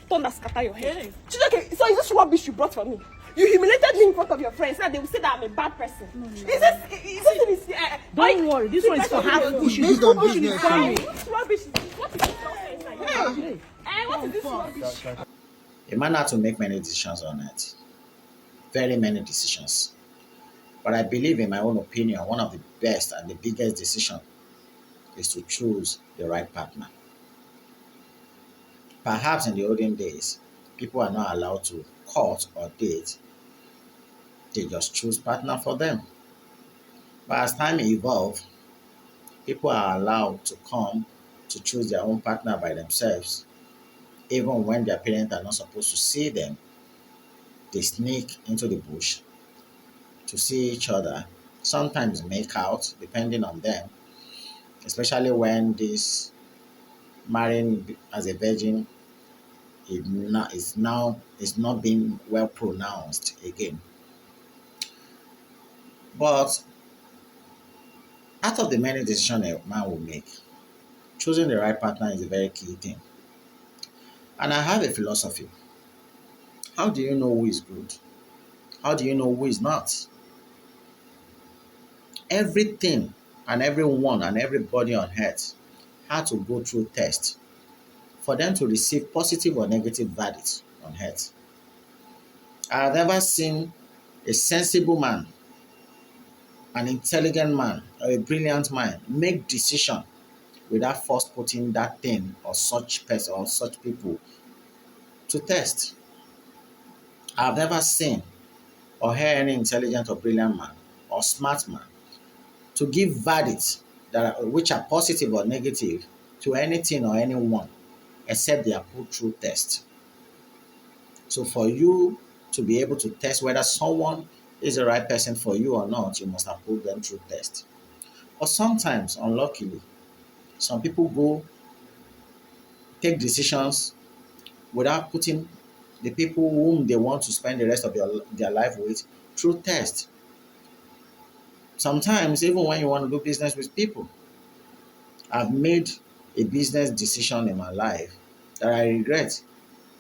thunder scatter your head. Hey. Okay, so is this rubbish you brought for me? You humiliated me in front of your friends. Now they will say that I'm a bad person. No. Don't worry, this one is for half pushing. This pushing is coming. What's rubbish? What is this nonsense? What is this rubbish? A man had to make many decisions on it. Very many decisions. But I believe, in my own opinion, one of the best and the biggest decision is to choose the right partner. Perhaps in the olden days, people are not allowed to court or date. They just choose partner for them. But as time evolved, people are allowed to come to choose their own partner by themselves. Even when their parents are not supposed to see them, they sneak into the bush to see each other, sometimes make out, depending on them, especially when this marrying as a virgin is not being well pronounced again. But out of the many decisions a man will make, choosing the right partner is a very key thing. And I have a philosophy. How do you know who is good? How do you know who is not? Everything and everyone and everybody on earth had to go through tests for them to receive positive or negative verdicts on earth. I have never seen a sensible man, an intelligent man, or a brilliant man make decision without first putting that thing or such person or such people to test. I have never seen or heard any intelligent or brilliant man or smart man to give verdicts which are positive or negative to anything or anyone except they are put through test. So for you to be able to test whether someone is the right person for you or not, you must have put them through test. But sometimes, unluckily, some people take decisions without putting the people whom they want to spend the rest of their life with through test. Sometimes, even when you want to do business with people, I've made a business decision in my life that I regret,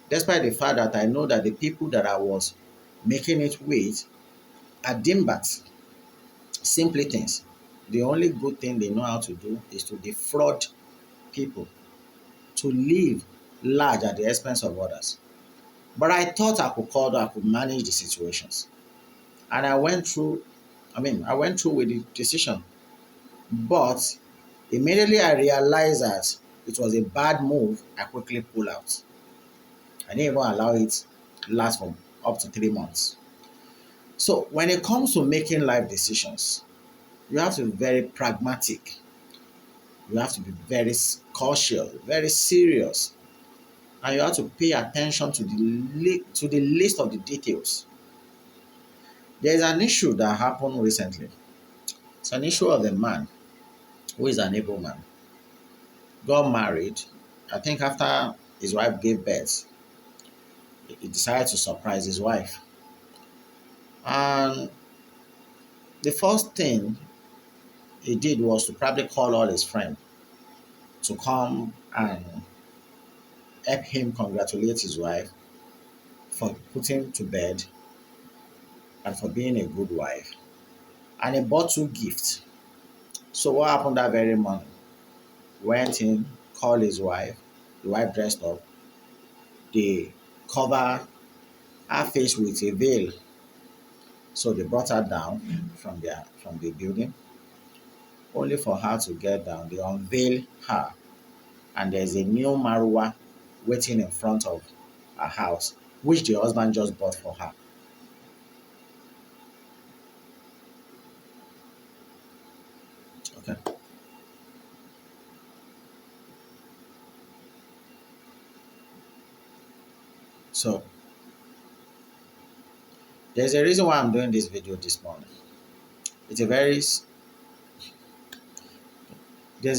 despite the fact that I know that the people that I was making it with are dimbats, simpletons. The only good thing they know how to do is to defraud people, to live large at the expense of others. But I thought I could manage the situations. And I went through with the decision. But immediately I realized that it was a bad move, I quickly pulled out. I didn't even allow it to last for up to 3 months. So when it comes to making life decisions, you have to be very pragmatic. You have to be very cautious, very serious. And you have to pay attention to the list of the details. There is an issue that happened recently. It's an issue of a man who is an able man. Got married. I think after his wife gave birth, he decided to surprise his wife. And the first thing he did was to probably call all his friends to come and help him congratulate his wife for putting to bed and for being a good wife. And he bought 2 gifts. So what happened that very morning? Went in, called his wife. The wife dressed up. They covered her face with a veil. So they brought her down from the building. Only for her to get down, they unveil her. And there's a new marijuana waiting in front of her house, which the husband just bought for her. Okay. So there's a reason why I'm doing this video this morning. There's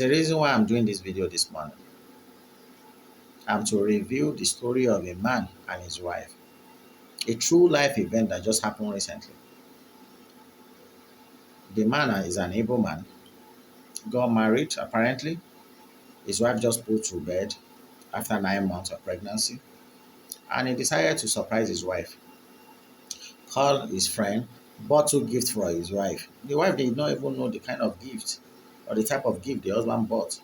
a reason why I'm doing this video this morning. I'm to review the story of a man and his wife. A true life event that just happened recently. The man is an able man, got married apparently. His wife just put to bed after 9 months of pregnancy. And he decided to surprise his wife. Called his friend, bought 2 gifts for his wife. The wife did not even know the kind of gift or the type of gift the husband bought.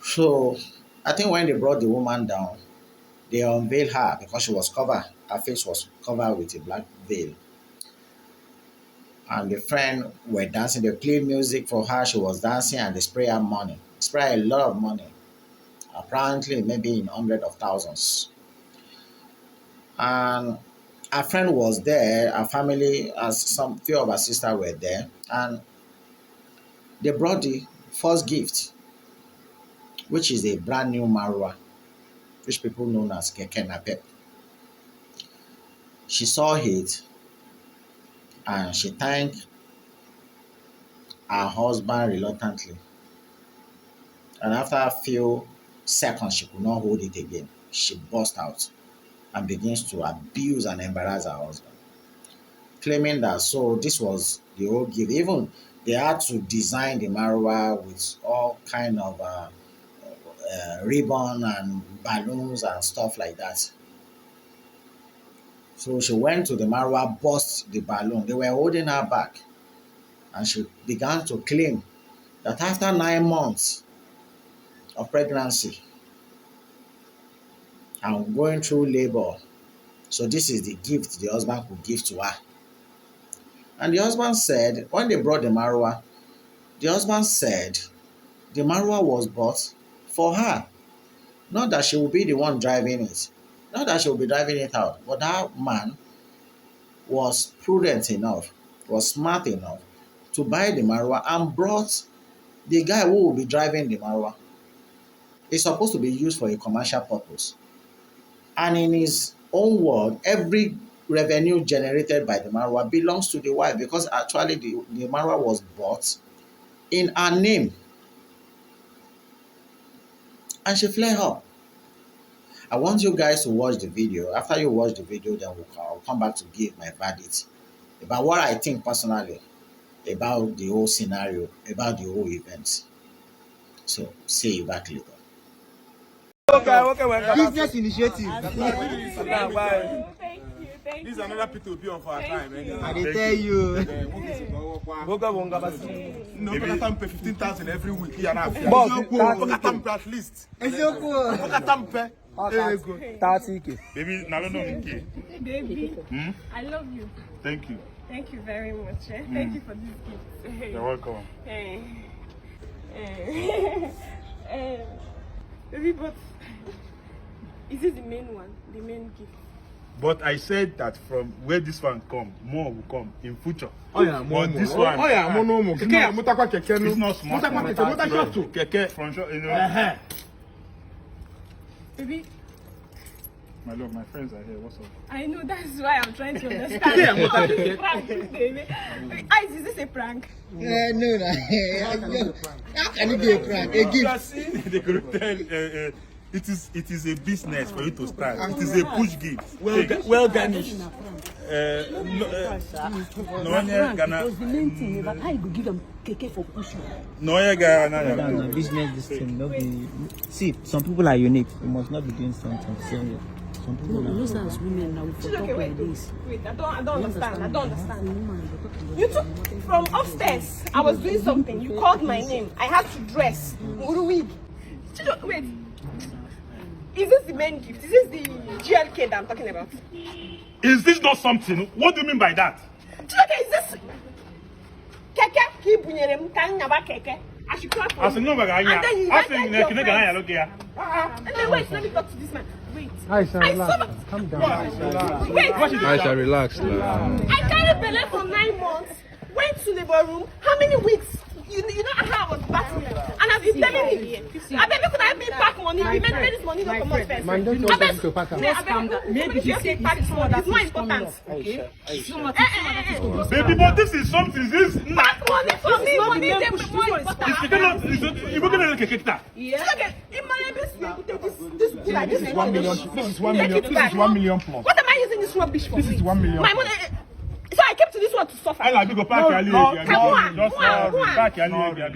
So I think when they brought the woman down, they unveiled her because she was covered. Her face was covered with a black veil. And the friend were dancing. They played music for her. She was dancing and they sprayed her money. Sprayed a lot of money. Apparently, maybe in hundreds of thousands. And her friend was there. Her family, as some few of her sisters were there. And they brought the first gift, which is a brand new Marwa, which people know as Keke Napep. She saw it and she thanked her husband reluctantly. And after a few seconds, she could not hold it again. She burst out and begins to abuse and embarrass her husband, claiming that so this was the whole gift. Even they had to design the Marwa with all kind of ribbon and balloons and stuff like that. So she went to the Marwa, burst the balloon. They were holding her back. And she began to claim that after 9 months of pregnancy and going through labor, so this is the gift the husband could give to her. And the husband said, when they brought the Marwa, the husband said the Marwa was bought for her. Not that she will be the one driving it. Not that she will be driving it out. But that man was prudent enough, was smart enough to buy the Marwa and brought the guy who will be driving the Marwa. It's supposed to be used for a commercial purpose. And in his own word, every revenue generated by the Marwa belongs to the wife because actually the Marwa was bought in her name. And she fled up. I want you guys to watch the video. After you watch the video, then I'll come back to give my verdict about what I think personally about the whole scenario, about the whole event. So, see you back later. Okay. Business initiative. Thank you. This is another P2P of our time. I did tell you. No, but I pay 15,000 every week. Here now. At least. 30K. Baby, Baby, I love you. Thank you. Thank you very much. Thank you for this gift. You're welcome. Baby, but is this the main one? The main gift? But I said that from where this one come, more will come in future. Oh yeah, more. This one. Oh yeah, more. It's not small. Keke from sure, you know. Baby, My love, my friends are here. What's up? I know, that's why I'm trying to understand. Prank, baby. Is this a prank? No. How can it be a prank? A gift. They could tell it is a business for you to start. It is a push gift. Well garnished. No one here gonna. The main thing about how you go give them keke for pushing. No one here gonna. No, business this thing. No be. See, some people are unique. You must not be doing something the same way. Some people No, are. those as women now we for talk like this. Wait, I don't understand. You took from upstairs. I was doing something. You called my name. I had to dress. Wait. Is this the main gift? Is this the GLK that I'm talking about? Is this not something? What do you mean by that? Okay, is this keke? Keke. I should clap for you. And then you invited your friends. And then wait, let me talk to this man. Wait. Aisha, relax. Calm down. Wait. Aisha, relax. I carried Bele for 9 months. Went to labor room. How many weeks? You know how I was battling. And I've been telling me. I bet you could have been back money. We made this money not come out first. Man, don't tell them to pack up. Maybe you say pack this money. It's more important. Baby, but this is something. This is Pack money for me. Money is more important. you're going to look at Kekta. Yeah. Okay, in my business, this is 1 million. This is 1 million. This is 1 million plus. What am I using this rubbish for? This is 1 million. My money. So I came to this one to suffer. I like to go pack your leg.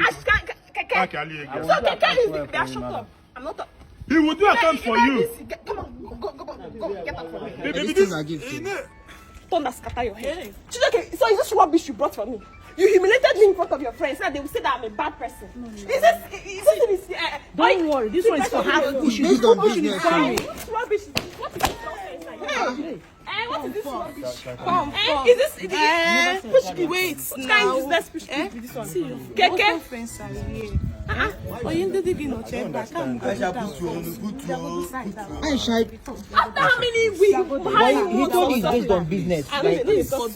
Just pack your leg. So Keke is the shut up. I'm not. He will do account for you. Come on, go, get out from me. Baby, This I give to you. Thunder scatter your head. Okay, so is this rubbish you brought for me? You humiliated me in front of your friends, and they will say that I'm a bad person. Is this Don't worry, this one is for half. Based on business. What rubbish is this? What is this nonsense? What is this rubbish? Come. Is this push gift? Wait What now. kind of business push gift with this one? Keke? Friends are here. Oh, you didn't get no check back. Come go down. I shy. After how many weeks? Why he told me it's based on business. Like,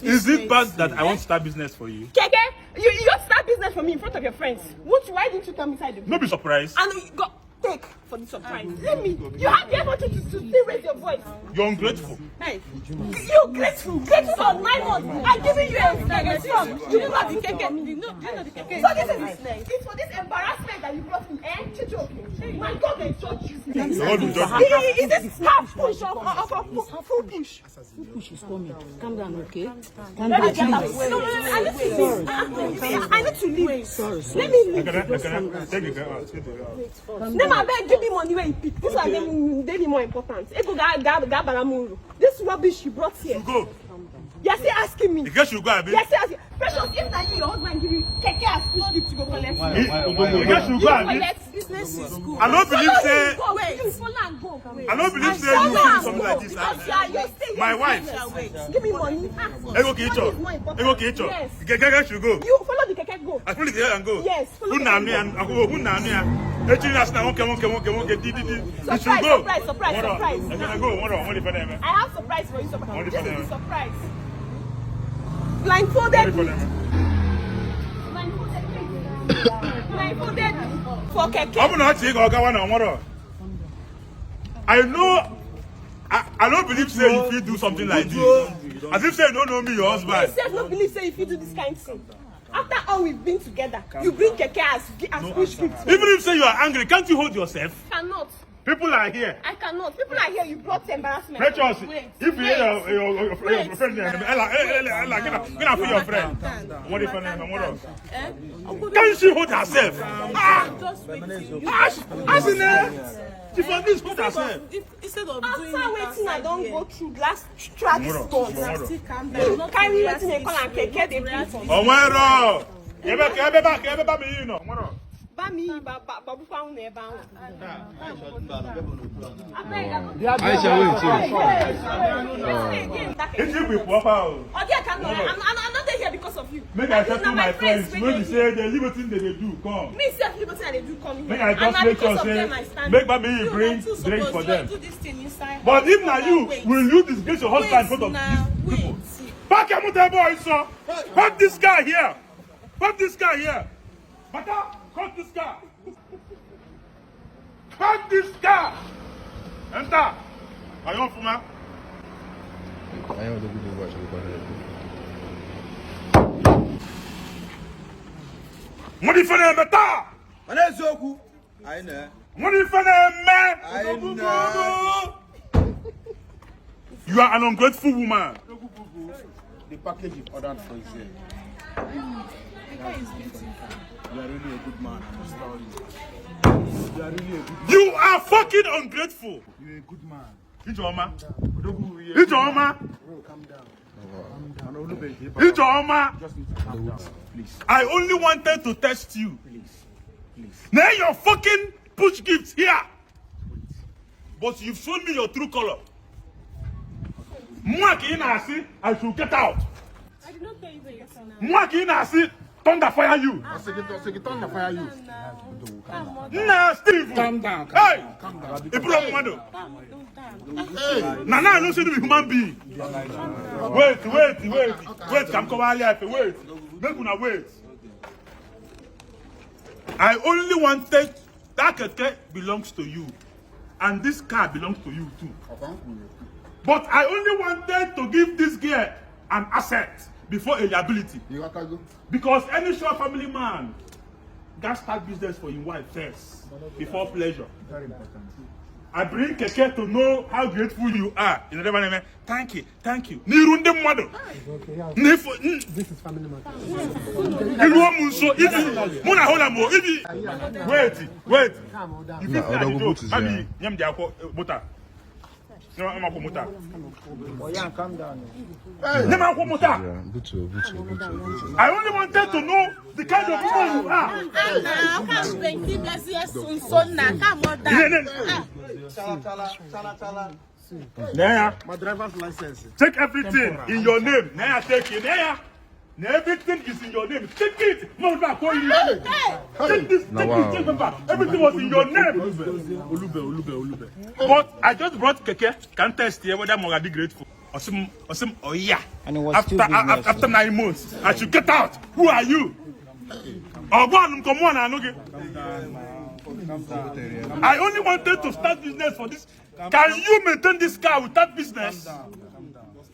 Is it bad that I want to start business for you? Keke, you want to start business for me in front of your friends. Why didn't you come inside the room? No be surprised. And you got take for the surprise. Let me. You have the effort to still raise your voice. You're ungrateful. Hey, you grateful for 9 months. I'm giving you a from. You brought the keke. So this is it's for this embarrassment that you brought me. My God, they judge you. The whole will just Is this half push of a full push? push is coming. Calm down, okay? Let me get out. No, I need to leave. Sorry. Let me leave. take it out. Then I beg, give me money when you pick. This one they be more important. This rubbish you brought here. Go. You're still asking me. The girl should go, Abi. You're still asking. Precious, if that your husband give you keke as push gift to go collect. The girl should go, Abi. Business is good. I don't believe say. Wait. You follow and go. I don't believe say you do something like this. My wife. Give me money. Ego Kicho. Yes. The girl should go. You follow the keke go. I follow the girl and go. Yes. Who na me and who na me and. Echi na sna wonke. You should go. Surprise. I'm gonna go. What the for them? I have surprise for you. This What is for the them? surprise. What Blindfolded. for them? Blindfolded for keke. I'm not saying Oga one on what. I know. I don't believe say if you do something like this. As if say you don't know me, your husband. Myself no believe say if you do this kind of thing. After all we've been together, you bring keke as push gift. Even if say you are angry, can't you hold yourself? Cannot. People are here. I cannot. People are here. You brought embarrassment. Precious, Wait. if you hear your friend, Ella, get for your friend. What if can't she hold herself? She for this hold herself. Instead of doing After waiting, I don't go through last track stones. Carry waiting and call and keke they bring for me. Omero, ebe me you know. Bami, babu found never. Aisha, wait. If you be proper, I'm not here because of you. make I talk to my friends. When you say the little thing that they do, come. Me self liberty and they do come here. Make I just make sure say, make me bring drinks for them. Do this thing inside. But if now you will you disgrace your husband in front of these people? Back your mother boy, sir. Cut this guy here. Cut this guy here. Bata, cut this guy. Cut this guy. Enter. Are you on for me? Money for them, bata. Money for them, man. You are an ungrateful woman. The package is ordered for you. You are really a good man. I'm sorry. You are really a good man. You are fucking ungrateful. You're a good man. Ijoma. Bro, calm down. Ijoma. Just need to calm down. Please. I only wanted to test you. Please. Now your fucking push gifts here. But you've shown me your true color. I should get out. I did not tell you that Mwaki thunder fire you. Thunder fire you. Nah, Steve. Calm down. Hey. Calm down. Nana, I don't see the human being. Wait. Come over here. Wait. Make una wait. I only wanted that keke belongs to you, and this car belongs to you too. But I only wanted to give this girl an asset before a liability. Because any short family man can start business for his wife first before pleasure. Very important. I bring Keke to know how grateful you are. You know the man, thank you, thank you. Nirunde mother. This is family matter. Wait. You Nah, I'll go to Maybe nyam dia ko butter. No, I'm a motor. Oh yeah, calm down. Never ko motor. Butu. I only wanted to know the kind of woman you are. Naya, My driver's license. take everything in your name. Naya, take it. Naya, everything is in your name. Take it. No, back. Take this. Take it back. Everything was in your name. Olube. But I just brought Keke. Can test here whether I'm already grateful. Oh yeah. And it was still business. After 9 months, I should get out. Who are you? Oh, go on, come on, I only wanted to start business for this. Can you maintain this car without business?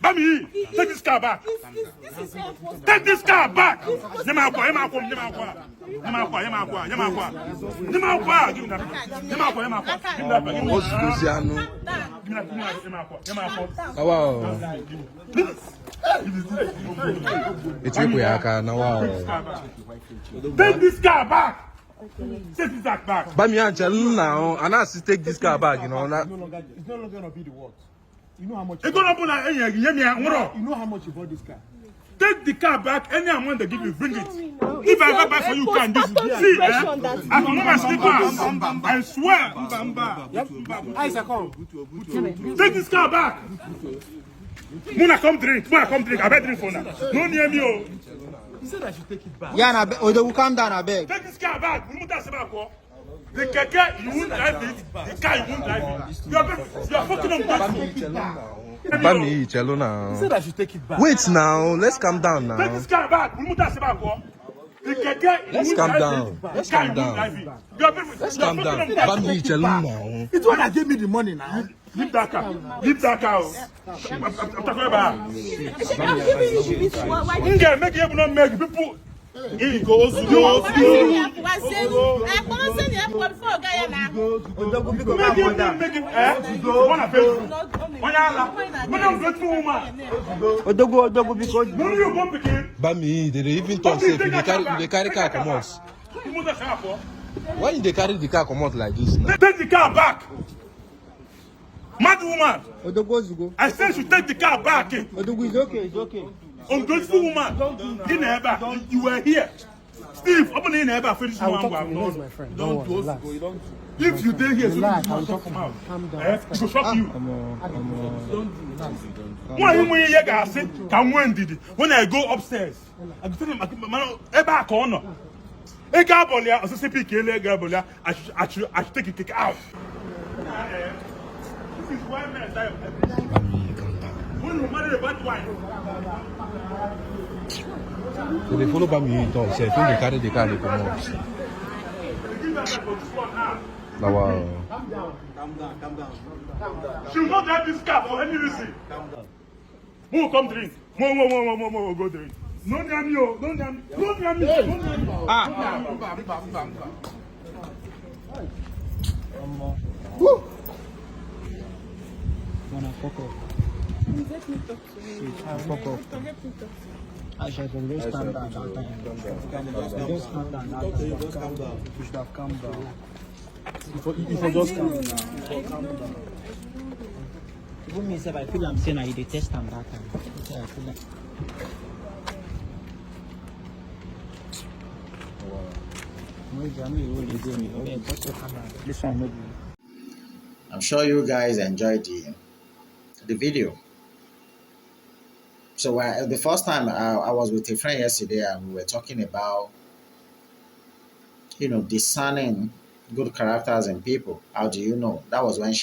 Bami, take this car back. Take this car back. Take this car back. Take this car back. Now, and I take this car back, you know. It's no longer gonna be the worth. You know how much. You know how much you bought this car. Take the car back. Any amount they give you, bring it. If I ever buy for you, can this see? I can move my slippers. I swear. Take this car back. Muna come drink. I bet drink for now. No near me. You said I should take it back. Yeah, they will come down, I beg. Take this car back. The Keke, you won't drive it. The car, you won't drive it. You are fucking ungrateful. Bami, cello now. You said I should take it back. Wait now, let's calm down now. Take this car back. The Keke, Let's calm down. Let's calm down. Let's calm down. Bami, cello now. It's one that gave me the money now. Leave that car. I'm talking about. Make you not make people. Here you go. Make Bami, they even talk safe. They carry car come out. Why they carry the car come out like this now? Take the car back. Mad woman. I said you should take the car back. It's okay. Ungrateful woman. You were here. Steve, open in ever finish one. My friend. Don't If you did here, so you will talk to him. Calm down. it will shock you. When I go upstairs, I tell him, I should take it out. This is why men die of everything. When you marry a bad wife, So they follow Bami talk safe. When they carry the car, they come out. they give her for this one now. Now, wow. Calm down. She will not drive this car for any reason. Who come drink? More, go drink. No near me, oh. Don't near me. Wanna fuck up. Fuck up. I shall just calm down. Just calm down. You should have calmed down. If you just calm down. Even me, I feel I'm saying I detest him that time. I feel like. I'm sure you guys enjoyed the video. So the first time I was with a friend yesterday and we were talking about, discerning good characters in people. How do you know? That was when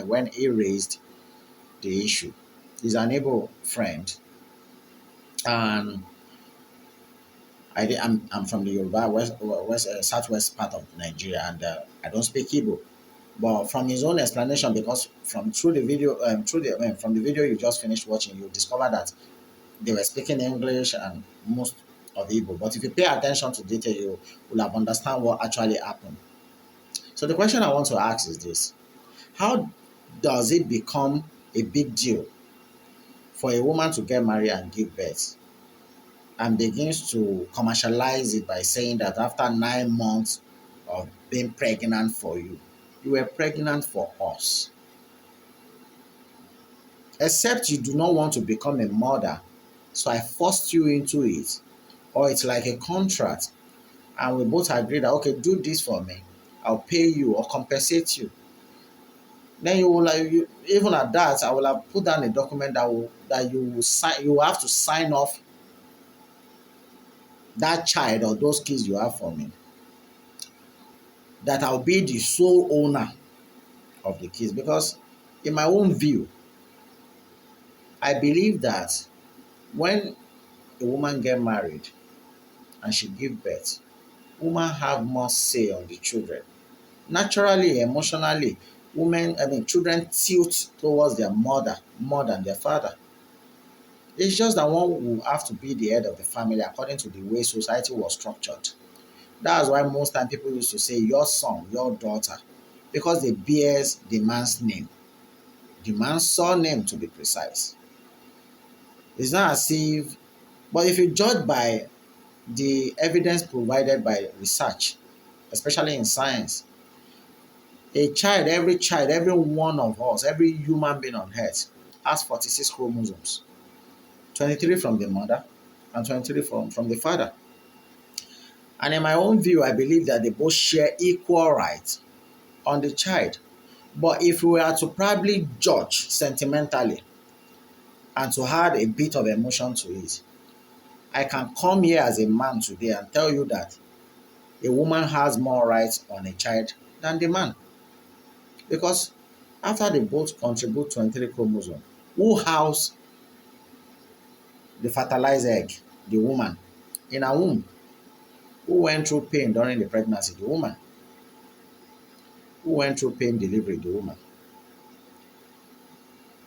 when he raised the issue. He's an able friend, and I'm from the Yoruba southwest part of Nigeria, and I don't speak Igbo. But from his own explanation, because from the video you just finished watching, you discover that they were speaking English and most of Igbo. But if you pay attention to detail, you will have understand what actually happened. So the question I want to ask is this: How does it become a big deal for a woman to get married and give birth and begins to commercialize it by saying that after 9 months of being pregnant for you, you were pregnant for us? Except you do not want to become a mother, so I forced you into it, or it's like a contract and we both agree that, okay, do this for me, I'll pay you or compensate you. Then you will, even at that, I will have put down a document that you will sign. You will have to sign off that child or those kids you have for me, that I'll be the sole owner of the kids. Because in my own view, I believe that when a woman get married and she give birth, women have more say on the children. Naturally, emotionally, children tilt towards their mother more than their father. It's just that one will have to be the head of the family according to the way society was structured. That's why most time people used to say your son, your daughter, because they bears the man's name, the man's surname to be precise. It's not as if, but if you judge by the evidence provided by research, especially in science, every child, every one of us, every human being on earth has 46 chromosomes, 23 from the mother and 23 from the father. And in my own view, I believe that they both share equal rights on the child. But if we were to probably judge sentimentally and to add a bit of emotion to it, I can come here as a man today and tell you that a woman has more rights on a child than the man. Because after they both contribute 23 chromosomes, who house the fertilized egg? The woman. In a womb. Who went through pain during the pregnancy? The woman. Who went through pain delivery? The woman.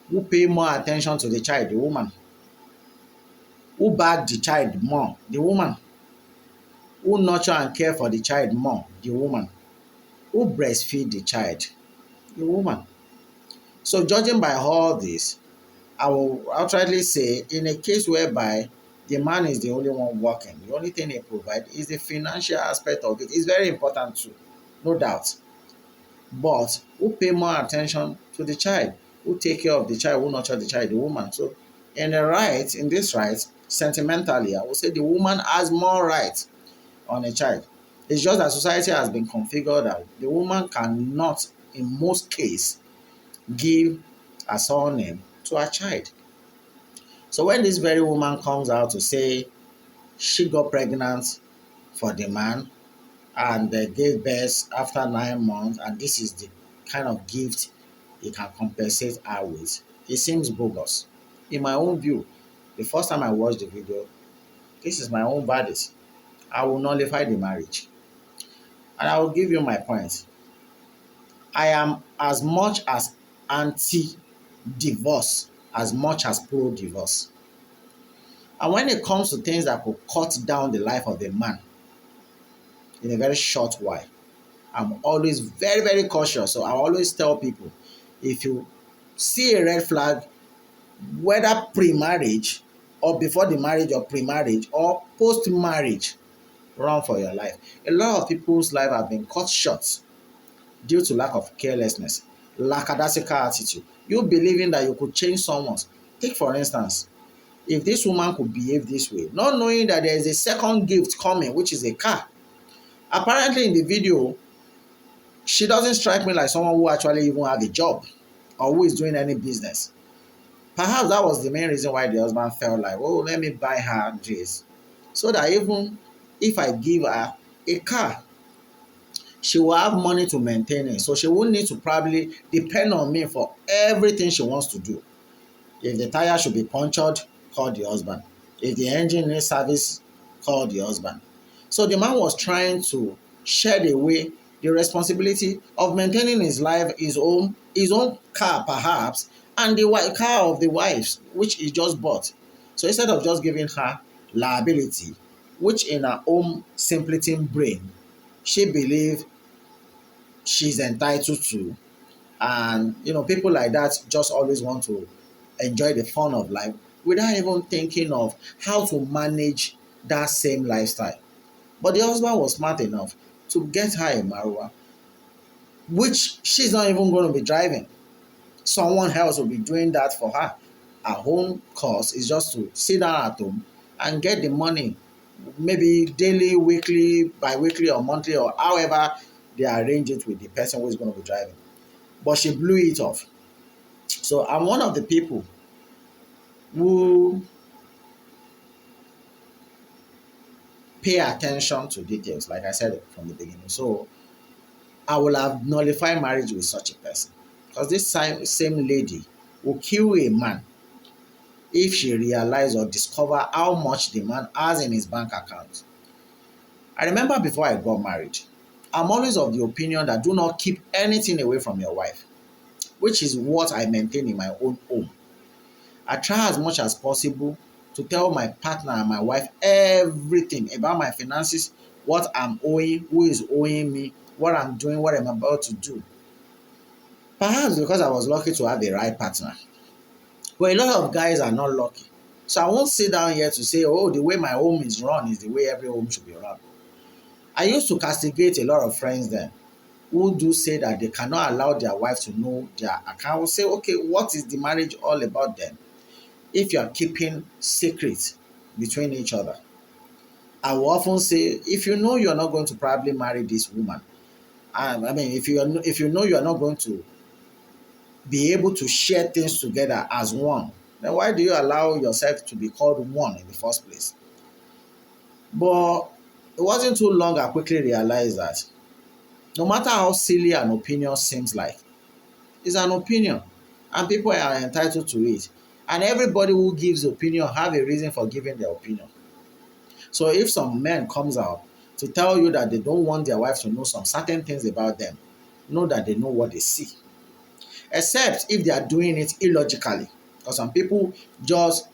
Who pay more attention to the child? The woman. Who bagged the child more? The woman. Who nurture and care for the child more? The woman. Who breastfeed the child? The woman. So judging by all this, I will outrightly say in a case whereby the man is the only one working, the only thing he provides is the financial aspect of it. It's very important too, no doubt. But who pay more attention to the child? Who take care of the child? Who nurture the child? The woman. So in this right, sentimentally, I would say the woman has more rights on a child. It's just that society has been configured that the woman cannot, in most cases, give a surname to a child. So when this very woman comes out to say she got pregnant for the man and gave birth after 9 months, and this is the kind of gift he can compensate her with, it seems bogus. In my own view, the first time I watched the video, this is my own verdict. I will nullify the marriage. And I will give you my point. I am as much as anti-divorce as much as pro-divorce. And when it comes to things that could cut down the life of a man in a very short while, I'm always very, very cautious. So I always tell people, if you see a red flag, whether pre-marriage or before the marriage or pre-marriage or post-marriage, run for your life. A lot of people's life have been cut short due to lack of carelessness, lackadaisical attitude. You believing that you could change someone's. Take for instance, if this woman could behave this way, not knowing that there is a second gift coming, which is a car. Apparently in the video, she doesn't strike me like someone who actually even have a job or who is doing any business. Perhaps that was the main reason why the husband felt like, oh, let me buy her this, so that even if I give her a car, she will have money to maintain it. So she won't need to probably depend on me for everything she wants to do. If the tire should be punctured, call the husband. If the engine needs service, call the husband. So the man was trying to shed away the responsibility of maintaining his life, his own car perhaps, and the car of the wives, which he just bought. So instead of just giving her liability, which in her own simpleton brain, she believed she's entitled to, And people like that just always want to enjoy the fun of life without even thinking of how to manage that same lifestyle. But the husband was smart enough to get her a Marwa, which she's not even going to be driving. Someone else will be doing that for her. Her own cost is just to sit down at home and get the money, maybe daily, weekly, bi-weekly, or monthly, or however they arrange it with the person who is going to be driving. But she blew it off. So I'm one of the people who pay attention to details, like I said from the beginning. So I will have nullified marriage with such a person, because this same lady will kill a man if she realize or discover how much the man has in his bank account. I remember before I got married, I'm always of the opinion that do not keep anything away from your wife, which is what I maintain in my own home. I try as much as possible to tell my partner and my wife everything about my finances, what I'm owing, who is owing me, what I'm doing, what I'm about to do. Perhaps because I was lucky to have the right partner. But a lot of guys are not lucky. So I won't sit down here to say, oh, the way my home is run is the way every home should be run. I used to castigate a lot of friends then who do say that they cannot allow their wife to know their account. I will say, okay, what is the marriage all about then? If you are keeping secrets between each other. I will often say, if you know you are not going to probably marry this woman, if you know you are not going to be able to share things together as one, then why do you allow yourself to be called one in the first place? But it wasn't too long I quickly realized that no matter how silly an opinion seems like, it's an opinion and people are entitled to it. And everybody who gives opinion have a reason for giving their opinion. So if some men comes out to tell you that they don't want their wife to know some certain things about them, know that they know what they see. Except if they are doing it illogically. Because some people just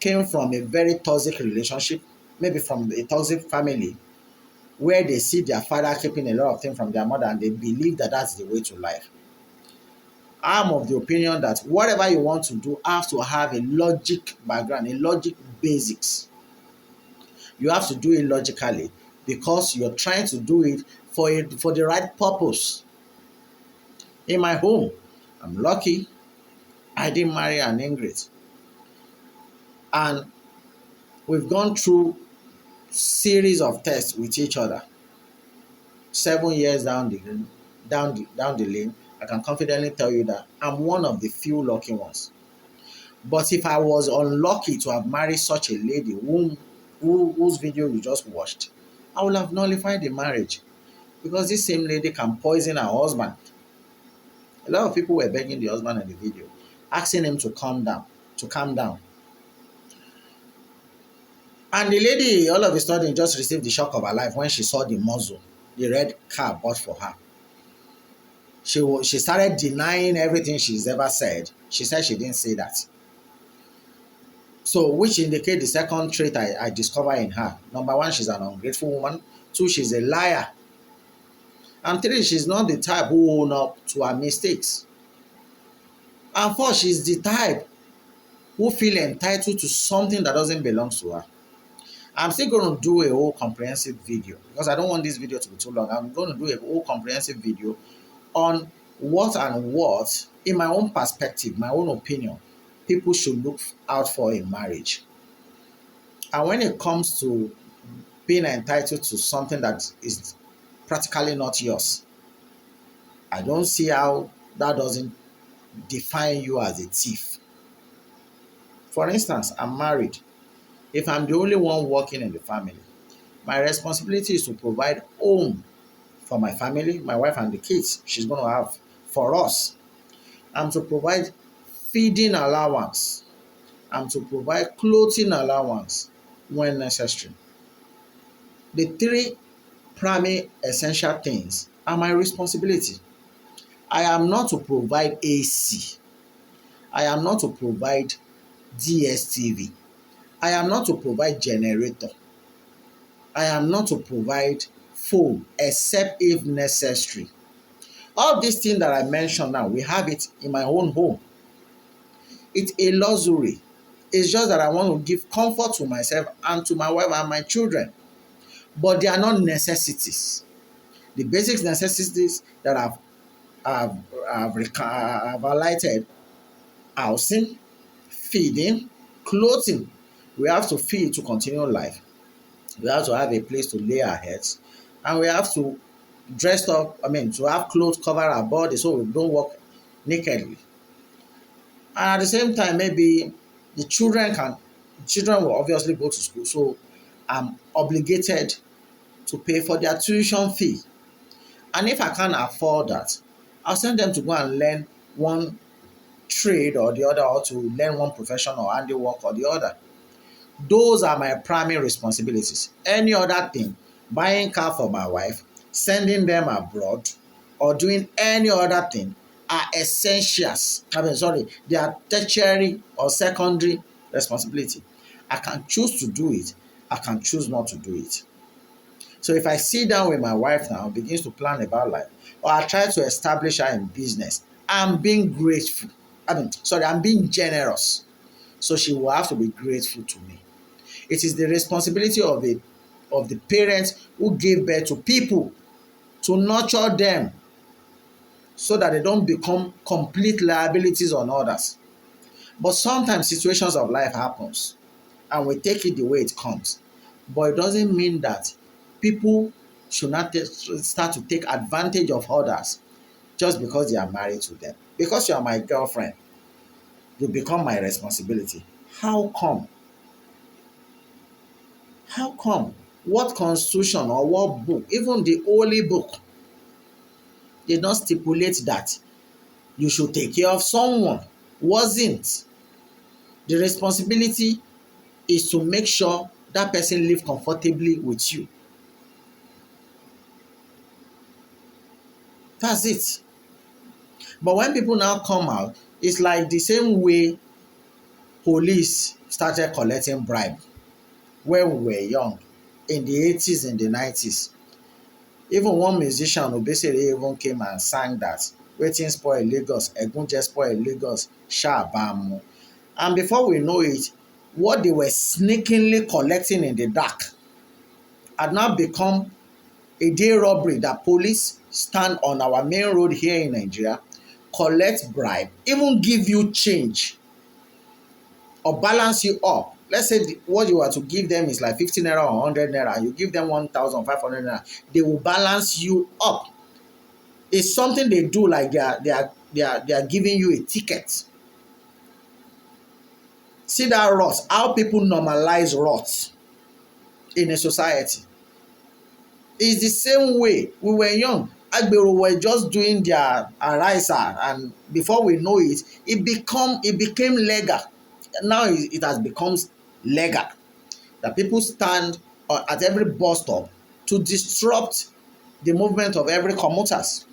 came from a very toxic relationship, maybe from a toxic family, where they see their father keeping a lot of things from their mother and they believe that that's the way to life. I'm of the opinion that whatever you want to do has to have a logic background, a logic basics. You have to do it logically because you're trying to do it for the right purpose. In my home, I'm lucky I didn't marry an ingrate. And we've gone through series of tests with each other. 7 years down the lane, I can confidently tell you that I'm one of the few lucky ones. But if I was unlucky to have married such a lady whose video you just watched, I would have nullified the marriage, because this same lady can poison her husband. A lot of people were begging the husband in the video, asking him to calm down. And the lady all of a sudden just received the shock of her life when she saw the muzzle the red car bought for her. She started denying everything she's ever said. She said she didn't say that. So, which indicates the second trait I discover in her. Number one, she's an ungrateful woman. 2, she's a liar. And 3, she's not the type who own up to her mistakes. And 4, she's the type who feel entitled to something that doesn't belong to her. I'm still going to do a whole comprehensive video because I don't want this video to be too long. I'm going to do a whole comprehensive video on what, in my own perspective, my own opinion, people should look out for in marriage. And when it comes to being entitled to something that is practically not yours, I don't see how that doesn't define you as a thief. For instance, I'm married. If I'm the only one working in the family, my responsibility is to provide home for my family, my wife and the kids she's going to have for us. I'm to provide feeding allowance. I'm to provide clothing allowance when necessary. The 3 primary essential things are my responsibility. I am not to provide AC. I am not to provide DSTV. I am not to provide generator. I am not to provide phone except if necessary. All these things that I mentioned now, we have it in my own home. It's a luxury. It's just that I want to give comfort to myself and to my wife and my children. But they are not necessities. The basic necessities that I've highlighted: housing, feeding, clothing. We have to feed to continue life. We have to have a place to lay our heads, and we have to dress up, to have clothes cover our body so we don't walk nakedly. And at the same time, maybe children will obviously go to school, so I'm obligated to pay for their tuition fee. And if I can't afford that, I'll send them to go and learn one trade or the other, or to learn one profession or handiwork or the other. Those are my primary responsibilities. Any other thing, buying car for my wife, sending them abroad, or doing any other thing, are essentials. They are tertiary or secondary responsibility. I can choose to do it. I can choose not to do it. So if I sit down with my wife now, begins to plan about life, or I try to establish her in business, I'm being grateful. I'm being generous. So she will have to be grateful to me. It is the responsibility of the parents who gave birth to people to nurture them so that they don't become complete liabilities on others. But sometimes situations of life happens and we take it the way it comes. But it doesn't mean that people should not start to take advantage of others just because they are married to them. Because you are my girlfriend, you become my responsibility. How come? How come? What constitution or what book, even the holy book, did not stipulate that you should take care of someone? Wasn't. The responsibility is to make sure that person live comfortably with you. That's it. But when people now come out, it's like the same way police started collecting bribe when we were young, in the 80s, in the 90s. Even one musician, Obesere, even came and sang that, "Wetin spoil Lagos, Egunje spoil Lagos, Shabamu." And before we know it, what they were sneakingly collecting in the dark had now become a day robbery that police stand on our main road here in Nigeria, collect bribe, even give you change or balance you up. Let's say what you are to give them is like 50 naira or 100 naira, and you give them 1,500 naira, they will balance you up. It's something they do, like they are giving you a ticket. See that rot, how people normalize rot in a society. It's the same way we were young. Agbero were just doing their arisa, and before we know it, it became legal. Now it has become legal that people stand at every bus stop to disrupt the movement of every commuters.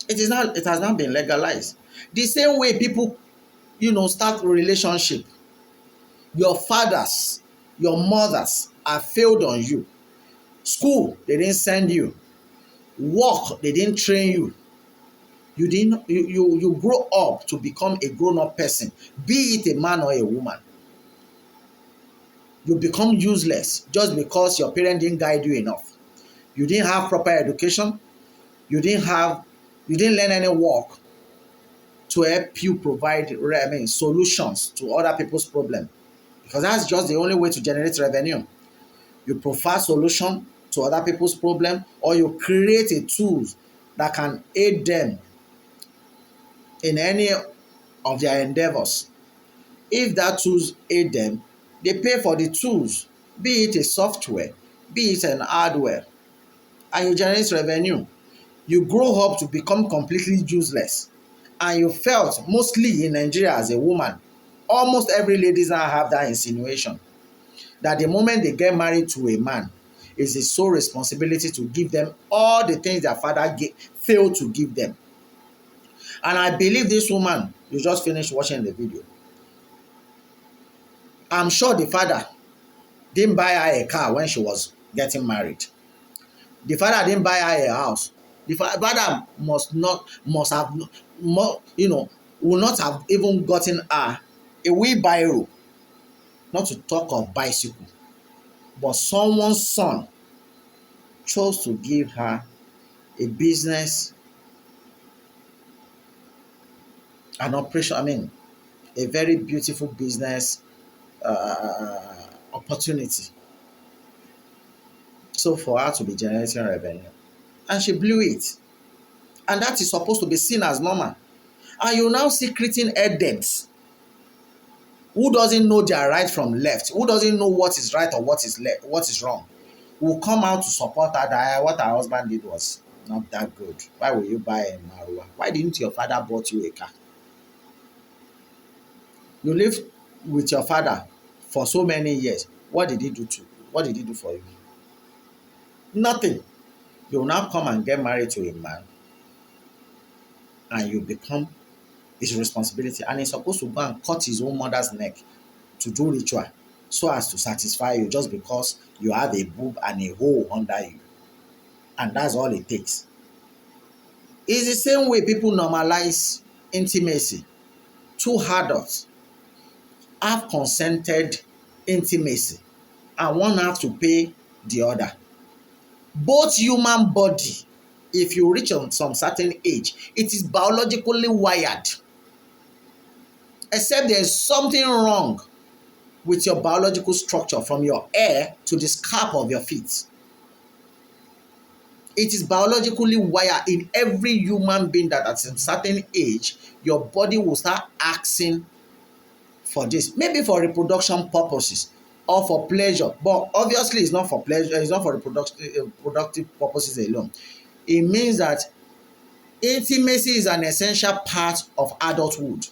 It has now been legalized. The same way people, start a relationship. Your fathers, your mothers have failed on you. School, they didn't send you. Work, they didn't train you. You grow up to become a grown-up person, be it a man or a woman. You become useless just because your parents didn't guide you enough. You didn't have proper education. You didn't learn any work to help you provide solutions to other people's problems. Because that's just the only way to generate revenue. You provide solution to other people's problem, or you create a tools that can aid them in any of their endeavors. If that tools aid them, they pay for the tools, be it a software, be it an hardware, and you generate revenue. You grow up to become completely useless, and you felt, mostly in Nigeria as a woman, almost every lady now have that insinuation that the moment they get married to a man, it's his sole responsibility to give them all the things their father failed to give them. And I believe this woman you just finished watching the video, I'm sure the father didn't buy her a car when she was getting married. The father didn't buy her a house The father must have more, will not have even gotten her a wheelbarrow, not to talk of bicycle. But someone's son chose to give her a business, an operation, a very beautiful business opportunity. So for her to be generating revenue. And she blew it. And that is supposed to be seen as normal. And you now see creating head-dents who doesn't know their right from left, who doesn't know what is right or what is wrong, will come out to support her that what her husband did was not that good. Why will you buy a Marua? Why didn't your father bought you a car? You lived with your father for so many years. What did he do for you? Nothing. You will now come and get married to a man, and you become his responsibility, and he's supposed to go and cut his own mother's neck to do ritual so as to satisfy you, just because you have a boob and a hole under you, and that's all it takes. It's the same way people normalize intimacy. Two adults have consented intimacy and one have to pay the other. Both human body, if you reach on some certain age, it is biologically wired. Except there is something wrong with your biological structure from your hair to the scalp of your feet. It is biologically wired in every human being that at a certain age, your body will start asking for this. Maybe for reproduction purposes or for pleasure. But obviously it's not for pleasure, it's not for reproductive purposes alone. It means that intimacy is an essential part of adulthood.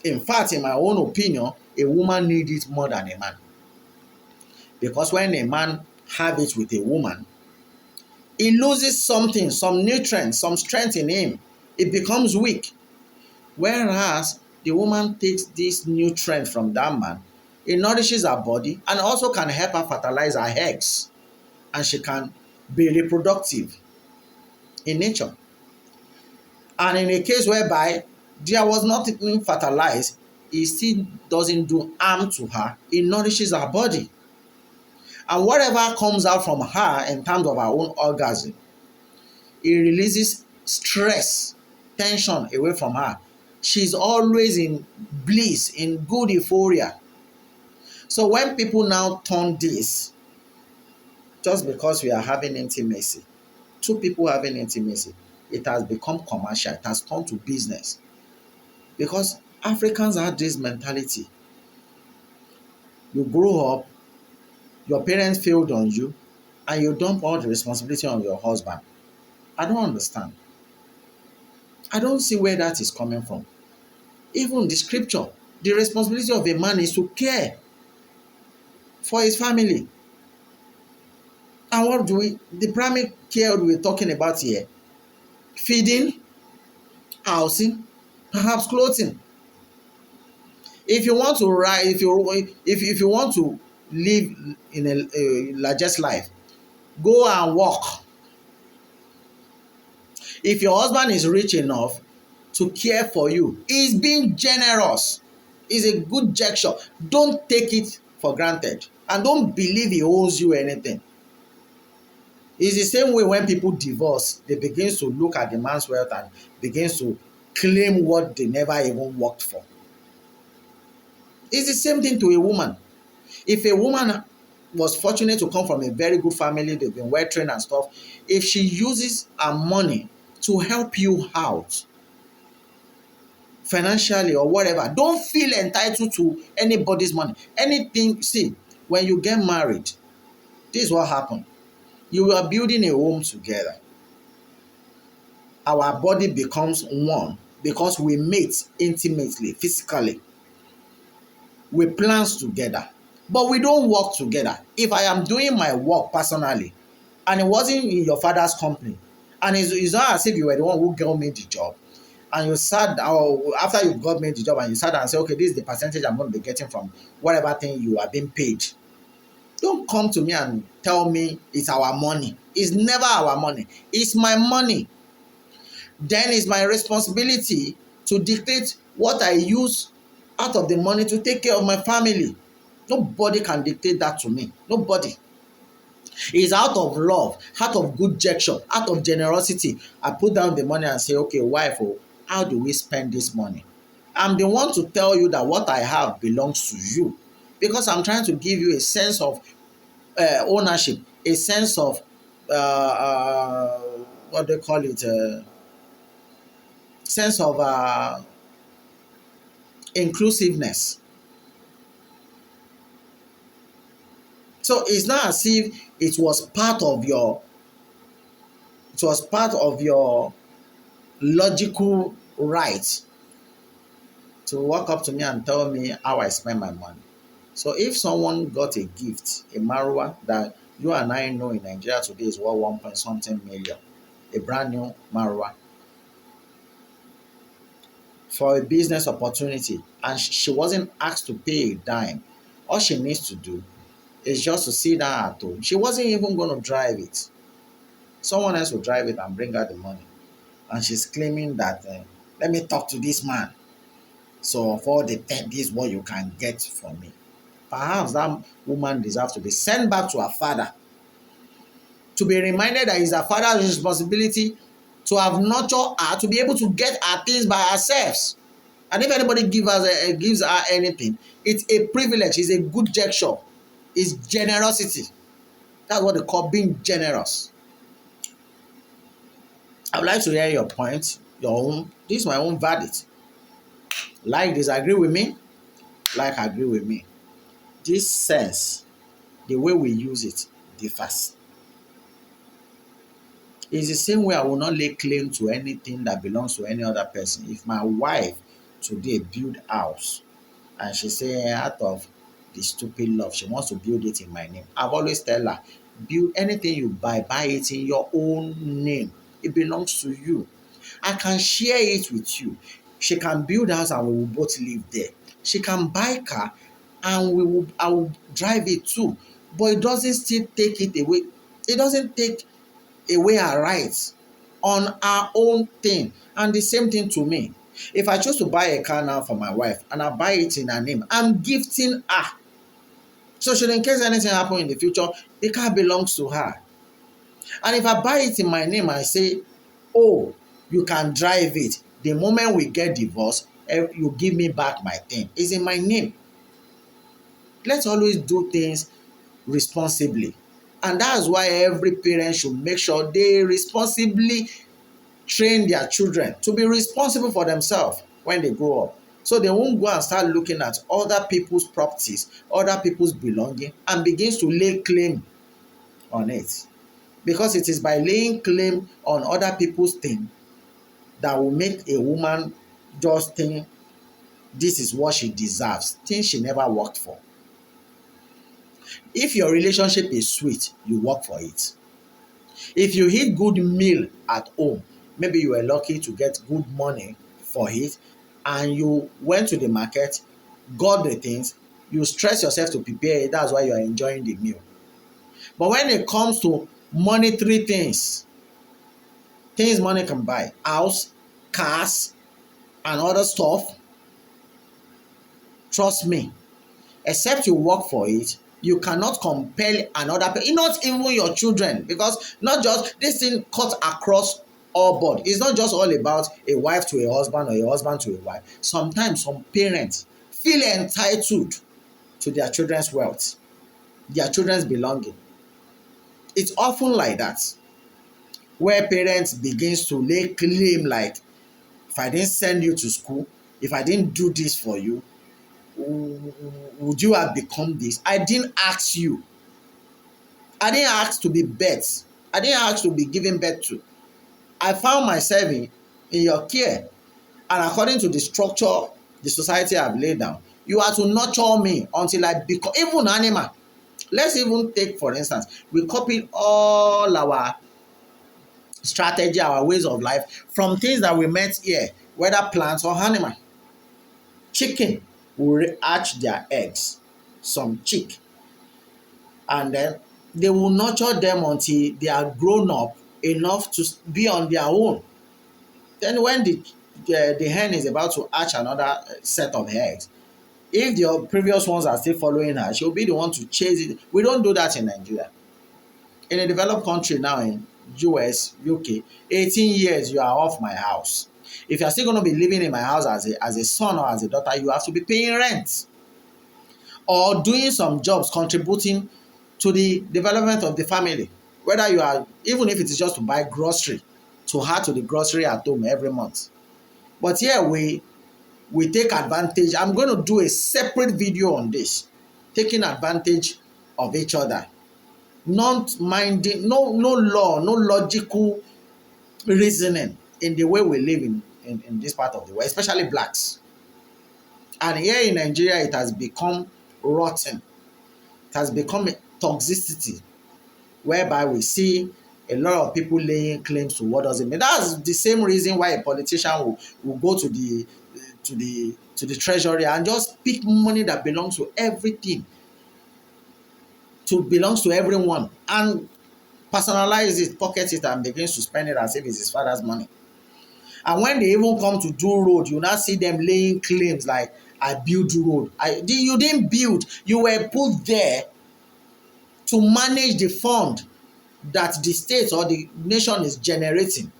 In fact, in my own opinion, a woman needs it more than a man. Because when a man has it with a woman, he loses something, some nutrients, some strength in him. It becomes weak. Whereas the woman takes this nutrient from that man, it nourishes her body and also can help her fertilize her eggs. And she can be reproductive in nature. And in a case whereby there was not even fertilized, it still doesn't do harm to her. It nourishes her body. And whatever comes out from her in terms of her own orgasm, it releases stress, tension away from her. She's always in bliss, in good euphoria. So when people now turn this, just because we are having intimacy, two people having intimacy, it has become commercial, it has turned to business. Because Africans have this mentality. You grow up, your parents failed on you, and you dump all the responsibility on your husband. I don't understand. I don't see where that is coming from. Even the scripture, the responsibility of a man is to care for his family. And what the primary care we're talking about here? Feeding, housing, perhaps clothing. If you want to ride, if you want to live in a largest life, go and work. If your husband is rich enough to care for you, he's being generous. It's a good gesture. Don't take it for granted, and don't believe he owes you anything. It's the same way when people divorce, they begin to look at the man's wealth and begins to claim what they never even worked for. It's the same thing to a woman. If a woman was fortunate to come from a very good family, they've been well trained and stuff, if she uses her money to help you out financially or whatever, don't feel entitled to anybody's money. Anything, see, when you get married, this is what happened. You are building a home together. Our body becomes one because we mate intimately, physically. We plan together, but we don't work together. If I am doing my work personally, and it wasn't in your father's company, and it's not as if you were the one who got me the job, and you sat down after you got me the job and you sat down and said, okay, this is the percentage I'm going to be getting from whatever thing you are being paid. Don't come to me and tell me it's our money. It's never our money. It's my money. Then it's my responsibility to dictate what I use out of the money to take care of my family. Nobody can dictate that to me. Nobody. It's out of love, out of good gesture, out of generosity. I put down the money and say, okay, wife, oh, how do we spend this money? I'm the one to tell you that what I have belongs to you, because I'm trying to give you a sense of ownership, a sense of what they call it, sense of inclusiveness. So it's not as if it was part of your logical right to walk up to me and tell me how I spend my money. So if someone got a gift, a marwa that you and I know in Nigeria today is worth 1 point something million, a brand new marwa, for a business opportunity, and she wasn't asked to pay a dime, all she needs to do is just to sit down at home. She wasn't even going to drive it. Someone else will drive it and bring her the money. And she's claiming that, let me talk to this man. So for the 10, this is what you can get from me. Perhaps that woman deserves to be sent back to her father, to be reminded that it's her father's responsibility to have nurtured her to be able to get her things by herself. And if anybody gives her anything, it's a privilege, it's a good gesture, it's generosity. That's what they call being generous. I would like to hear your point, your own. This is my own verdict. Like, disagree with me, like, agree with me. This sense, the way we use it, differs. It's the same way I will not lay claim to anything that belongs to any other person. If my wife today build house and she say out of the stupid love, she wants to build it in my name, I've always tell her, build anything you buy it in your own name. It belongs to you. I can share it with you. She can build house and we will both live there. She can buy car and I will drive it too. But it doesn't still take it away. It doesn't take away her rights on our own thing. And the same thing to me. If I choose to buy a car now for my wife and I buy it in her name, I'm gifting her. So should in case anything happen in the future, the car belongs to her. And if I buy it in my name, I say, oh, you can drive it. The moment we get divorced, you give me back my thing. It's in my name. Let's always do things responsibly. And that's why every parent should make sure they responsibly train their children to be responsible for themselves when they grow up. So they won't go and start looking at other people's properties, other people's belongings, and begins to lay claim on it. Because it is by laying claim on other people's things that will make a woman just think this is what she deserves, things she never worked for. If your relationship is sweet, you work for it. If you eat good meal at home, maybe you were lucky to get good money for it, and you went to the market, got the things, you stress yourself to prepare it, that's why you are enjoying the meal. But when it comes to monetary things money can buy, house, cars, and other stuff, trust me, except you work for it, you cannot compel another person, not even your children, because not just this thing cut across all board. It's not just all about a wife to a husband or a husband to a wife. Sometimes some parents feel entitled to their children's wealth, their children's belonging. It's often like that, where parents begins to lay claim like, if I didn't send you to school, if I didn't do this for you, would you have become this? I didn't ask you. I didn't ask to be birthed. I didn't ask to be given birth to. I found myself in your care. And according to the structure the society have laid down, you are to nurture me until I become, even animal. Let's even take, for instance, we copied all our strategy, our ways of life from things that we met here, whether plants or animal. Chicken will hatch their eggs. Some chick and then they will nurture them until they are grown up enough to be on their own. Then when the hen is about to hatch another set of eggs, if the previous ones are still following her, she'll be the one to chase it. We don't do that in Nigeria. In a developed country now, in US, UK, 18 years you are off my house. If you are still going to be living in my house as a son or as a daughter, you have to be paying rent or doing some jobs contributing to the development of the family. Whether you are, even if it is just to buy grocery, to add to the grocery at home every month. But here we take advantage. I'm going to do a separate video on this, taking advantage of each other, not minding, no law, no logical reasoning in the way we live in this part of the world, especially blacks. And here in Nigeria, it has become rotten. It has become a toxicity, whereby we see a lot of people laying claims to what doesn't mean. That's the same reason why a politician will go to the treasury and just pick money that belongs to everything, belongs to everyone, and personalize it, pocket it, and begins to spend it as if it's his father's money. And when they even come to do road, you now see them laying claims like, I build road. You didn't build. You were put there to manage the fund that the state or the nation is generating,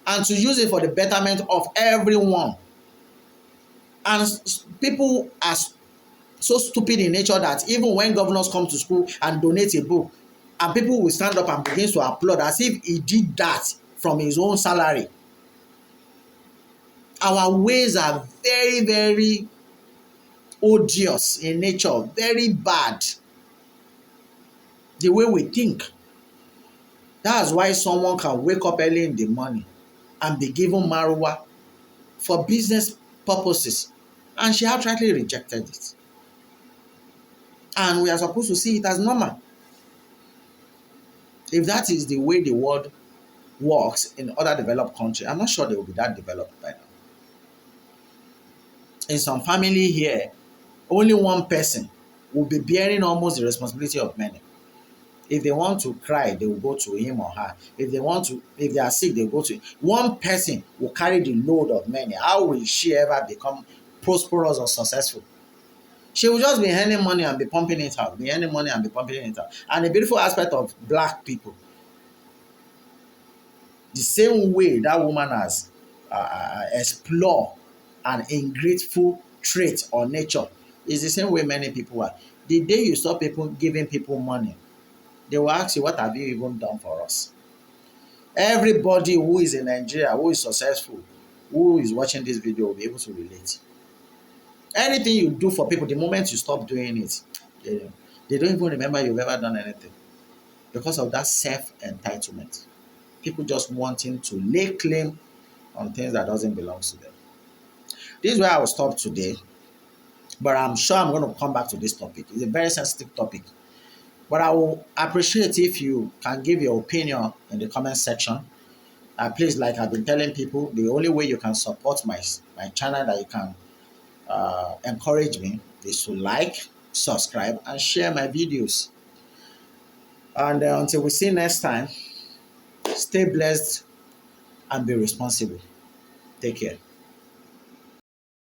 and to use it for the betterment of everyone. And people are so stupid in nature that even when governors come to school and donate a book, and people will stand up and begin to applaud as if he did that from his own salary. Our ways are very, very odious in nature, very bad. The way we think. That's why someone can wake up early in the morning and be given marijuana for business purposes, and she outrightly rejected it. And we are supposed to see it as normal. If that is the way the world works in other developed countries, I'm not sure they will be that developed by now. In some family here, only one person will be bearing almost the responsibility of many. If they want to cry, they will go to him or her. If they are sick, they will go to him. One person will carry the load of many. How will she ever become prosperous or successful? She will just be earning money and be pumping it out, And the beautiful aspect of black people, the same way that woman has explored an ungrateful trait or nature, is the same way many people are. The day you stop people giving people money, they will ask you, what have you even done for us? Everybody who is in Nigeria, who is successful, who is watching this video will be able to relate. Anything you do for people, the moment you stop doing it, they don't even remember you've ever done anything, because of that self-entitlement. People just wanting to lay claim on things that doesn't belong to them. This is where I will stop today, but I'm sure I'm going to come back to this topic. It's a very sensitive topic, but I will appreciate if you can give your opinion in the comment section. Please, like I've been telling people, the only way you can support my channel, that you can encourage me, is to like, subscribe, and share my videos. And until we see next time, stay blessed and be responsible. Take care.